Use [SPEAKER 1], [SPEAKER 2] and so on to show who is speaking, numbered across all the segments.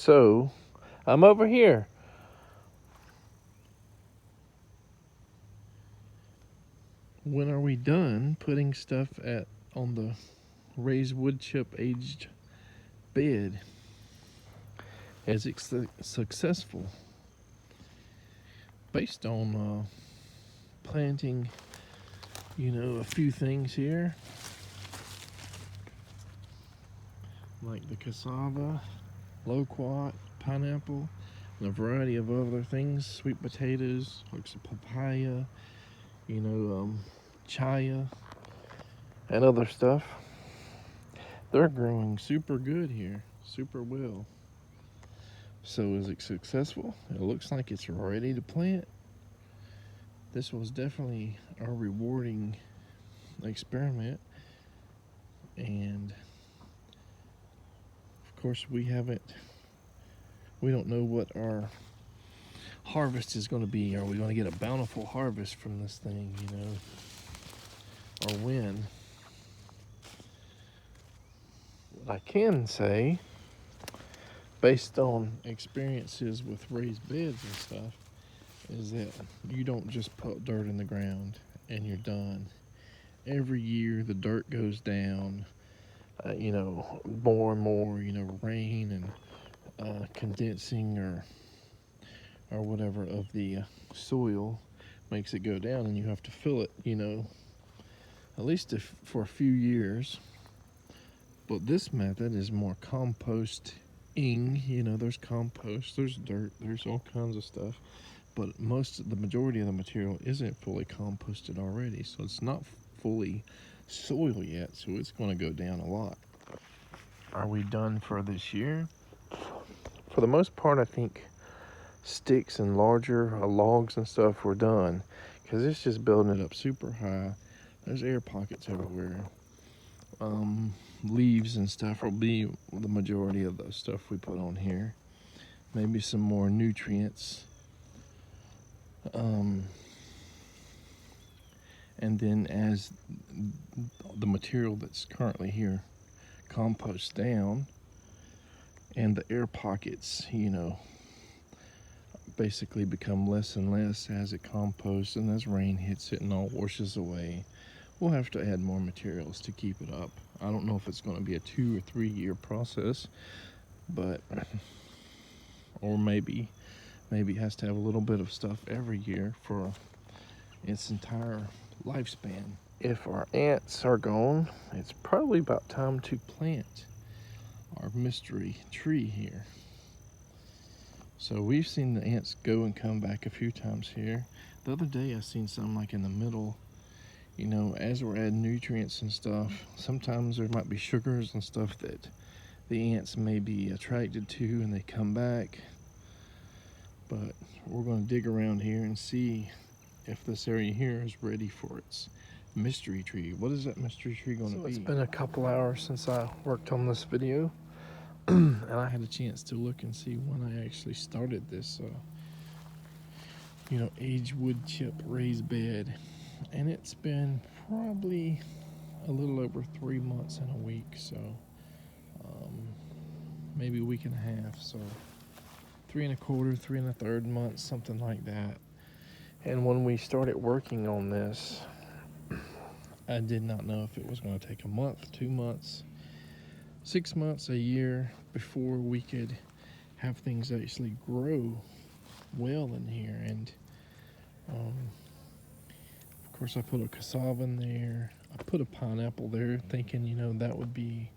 [SPEAKER 1] So, I'm over here. When are we done putting stuff on the raised wood chip aged bed? Is it successful? Based on planting, a few things here, like the cassava, loquat, pineapple, and a variety of other things, sweet potatoes, like some papaya, chaya, and other stuff. They're growing super good here, super well. So is it successful? It looks like it's ready to plant. This was definitely a rewarding experiment, and of course we don't know what our harvest is going to be. Are we going to get a bountiful harvest from this thing, or when? What I can say, based on experiences with raised beds and stuff, is that you don't just put dirt in the ground and you're done. Every year the dirt goes down, more and more, rain and condensing or whatever of the soil makes it go down, and you have to fill it, at least for a few years. But this method is more composting. There's compost, there's dirt, there's all kinds of stuff, but the majority of the material isn't fully composted already, so it's not fully soil yet, so it's going to go down a lot. Are we done for this year? For the most part, I think sticks and larger logs and stuff were done, because it's just building it up super high. There's air pockets everywhere. Leaves and stuff will be the majority of the stuff we put on here. Maybe some more nutrients. And then as the material that's currently here composts down, and the air pockets, basically become less and less as it composts, and as rain hits it and all washes away, we'll have to add more materials to keep it up. I don't know if it's going to be a 2 or 3 year process, or maybe it has to have a little bit of stuff every year for its entire lifespan. If our ants are gone, it's probably about time to plant our mystery tree here. So we've seen the ants go and come back a few times here. The other day I seen some like in the middle, as we're adding nutrients and stuff, sometimes there might be sugars and stuff that the ants may be attracted to, and they come back. But we're going to dig around here and see if this area here is ready for its mystery tree. What is that mystery tree going to be? It's been a couple hours since I worked on this video, and I had a chance to look and see when I actually started this, aged wood chip raised bed. And it's been probably a little over 3 months and a week, so maybe a week and a half, so 3 1/4, 3 1/3 months, something like that. And when we started working on this, I did not know if it was going to take a month, 2 months, 6 months, a year before we could have things actually grow well in here. And of course I put a cassava in there. I put a pineapple there thinking, that would be,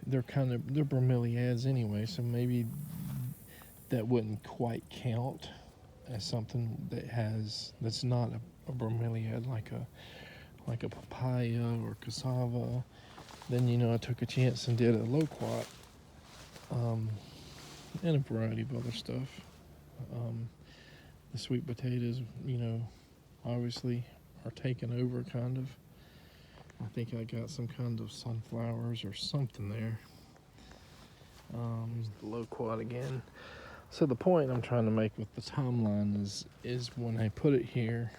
[SPEAKER 1] they're bromeliads anyway, so maybe that wouldn't quite count as something that's not a bromeliad, like a papaya or cassava. Then I took a chance and did a loquat, and a variety of other stuff. The sweet potatoes, obviously are taken over kind of. I think I got some kind of sunflowers or something there. The loquat again. So the point I'm trying to make with the timeline is when I put it here,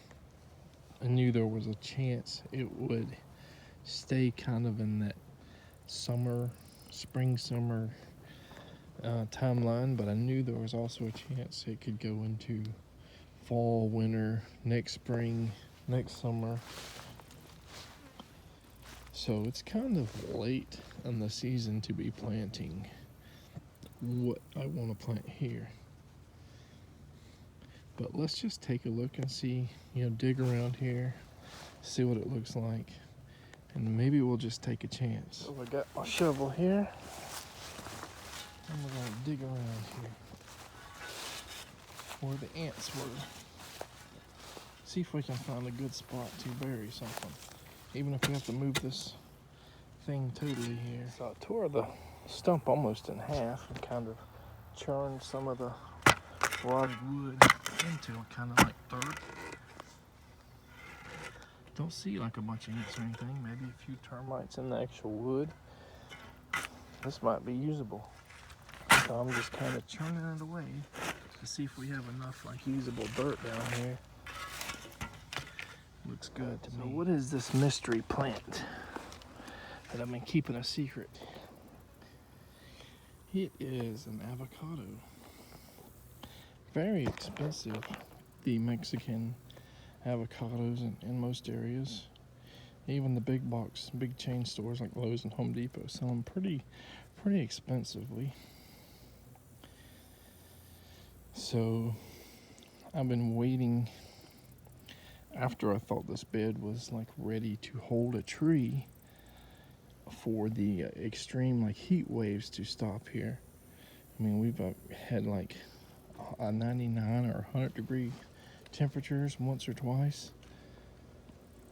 [SPEAKER 1] I knew there was a chance it would stay kind of in that spring, summer timeline, but I knew there was also a chance it could go into fall, winter, next spring, next summer. So it's kind of late in the season to be planting what I want to plant here. But let's just take a look and see, dig around here, see what it looks like, and maybe we'll just take a chance. So I got my shovel here, and we're gonna dig around here where the ants were. See if we can find a good spot to bury something, even if we have to move this thing totally here. So I tore the stump almost in half and kind of churned some of the rotted wood into kind of like dirt. Don't see like a bunch of ants or anything, maybe a few termites in the actual wood. This might be usable. So I'm just kind of churning it away to see if we have enough like usable dirt down here. Looks good to me. So what is this mystery plant that I've been keeping a secret? It is an avocado. Very expensive, the Mexican avocados in most areas. Even the big chain stores like Lowe's and Home Depot sell them pretty expensively. So I've been waiting, after I thought this bed was like ready to hold a tree, for the extreme like heat waves to stop here. I mean, we've had like a 99 or 100 degree temperatures once or twice,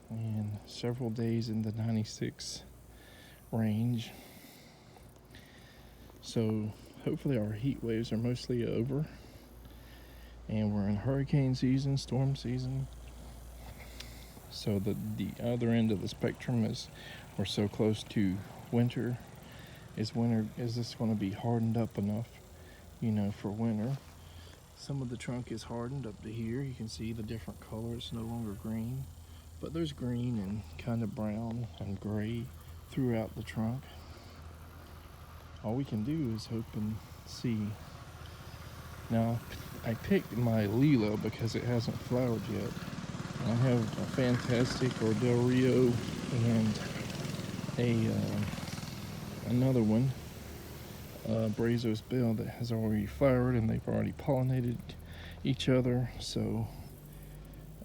[SPEAKER 1] and several days in the 96 range. So hopefully our heat waves are mostly over, and we're in hurricane season, storm season. So the other end of the spectrum is we're so close to winter. Is this going to be hardened up enough, for winter? Some of the trunk is hardened up to here. You can see the different colors. It's no longer green, but there's green and kind of brown and gray throughout the trunk. All we can do is hope and see. Now, I picked my Lilo because it hasn't flowered yet. I have a fantastic or Del Rio and another one, Brazos Bell, that has already flowered, and they've already pollinated each other. So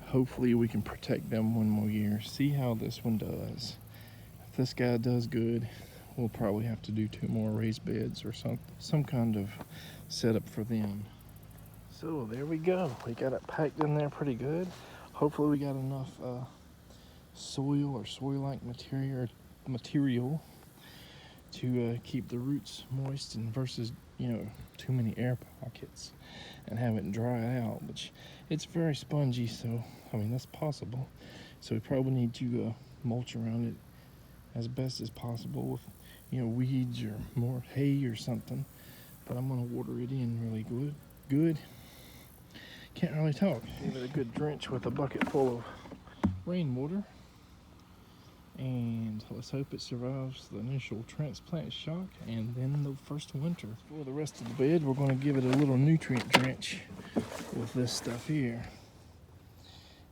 [SPEAKER 1] hopefully we can protect them one more year. See how this one does. If this guy does good, we'll probably have to do 2 more raised beds or some kind of setup for them. So there we go. We got it packed in there pretty good. Hopefully we got enough soil or soil-like material to keep the roots moist, and versus too many air pockets and have it dry out, which it's very spongy. So I mean, that's possible. So we probably need to mulch around it as best as possible with weeds or more hay or something. But I'm gonna water it in really good. Can't really talk. Give it a good drench with a bucket full of rainwater, and let's hope it survives the initial transplant shock and then the first winter. For the rest of the bed, we're going to give it a little nutrient drench with this stuff here.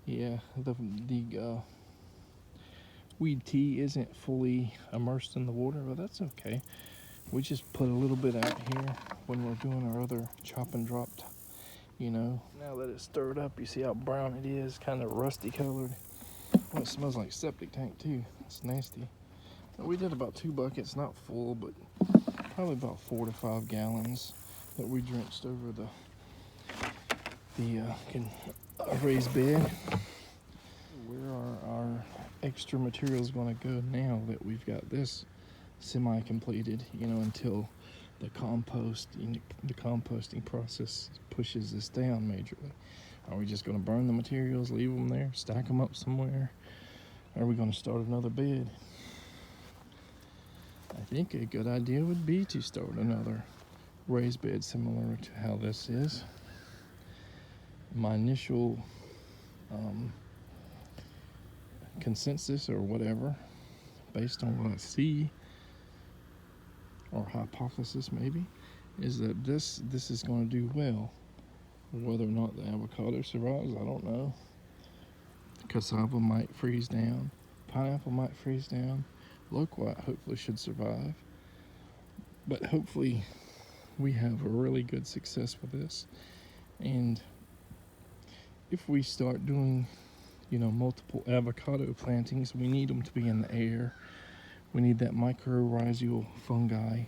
[SPEAKER 1] Yeah, the weed tea isn't fully immersed in the water, but that's okay. We just put a little bit out here when we're doing our other chop and dropped. Now that it's stirred up, you see how brown it is, kind of rusty colored. Well, it smells like septic tank too. It's nasty. We did about 2 buckets, not full, but probably about 4 to 5 gallons that we drenched over the raised bed. Where are our extra materials going to go now that we've got this semi-completed? Until the composting process pushes this down majorly. Are we just going to burn the materials, leave them there, stack them up somewhere? Are we going to start another bed? I think a good idea would be to start another raised bed similar to how this is. My initial consensus or whatever, based on what I see, or hypothesis maybe, is that this is going to do well. Whether or not the avocado survives, I don't know. Cassava might freeze down. Pineapple might freeze down. Loquat hopefully should survive. But hopefully we have a really good success with this. And if we start doing, multiple avocado plantings, we need them to be in the air. We need that mycorrhizal fungi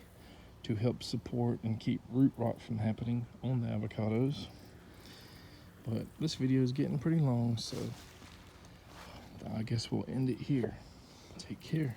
[SPEAKER 1] to help support and keep root rot from happening on the avocados. But this video is getting pretty long, so I guess we'll end it here. Take care.